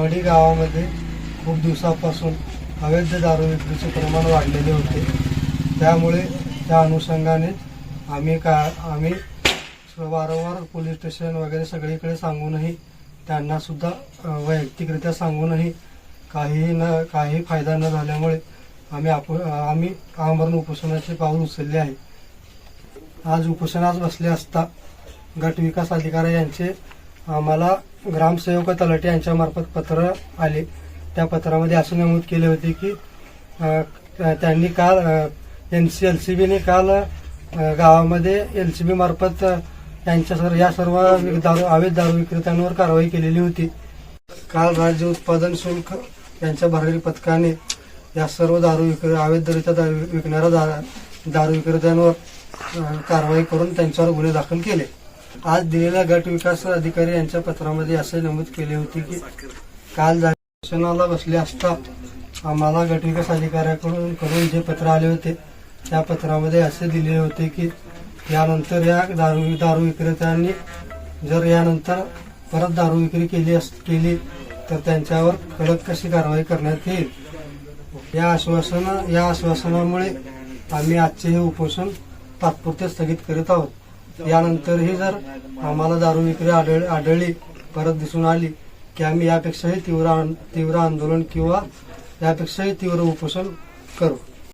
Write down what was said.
वडी गावामध्ये खूप दिवसापासून अवैध दारू विक्रीचे प्रमाण वाढलेले होते। त्यामुळे त्या अनुषंगाने आम्ही वारंवार पोलीस स्टेशन वगैरे सगळीकडे सांगूनही त्यांना सुद्धा वैयक्तिकरित्या सांगूनही काही फायदा न झाल्यामुळे आम्ही आमरण उपोषणाचे पाऊल उचलले आहे। आज उपोषणास बसले असता गट विकास अधिकारी यांचे आम्हाला ग्रामसेवक तलाठी यांच्या मार्फत पत्र आले। त्या पत्रामध्ये असे नमूद केले होते की त्यांनी काल LCBने काल गावामध्ये LCB मार्फत या सर्व अवैध दारू विक्रेत्यांवर कारवाई केलेली होती। काल राज्य उत्पादन शुल्क यांच्या भरारी पथकाने या सर्व अवैधरित्या विकणाऱ्या दारू विक्रेत्यांवर कारवाई करून त्यांच्यावर गुन्हे दाखल केले। आज दिलेल्या गट विकास अधिकारी यांच्या पत्रामध्ये असे नमूद केले होते की काल उपोषणाला बसले असता आम्हाला गट विकास अधिकाऱ्याकडून जे पत्र आले होते त्या पत्रामध्ये असे दिले होते की यानंतर या दारू विक्रेत्यांनी जर यानंतर परत दारू विक्री केली तर त्यांच्यावर कडक कशी कारवाई करण्यात येईल। या आश्वासनामुळे आम्ही आजचे हे उपोषण तात्पुरते स्थगित करीत आहोत। यानंतरही जर आम्हाला दारू विक्री आढळली परत दिसून आली की आम्ही यापेक्षाही तीव्र आंदोलन किंवा यापेक्षाही तीव्र उपोषण करू।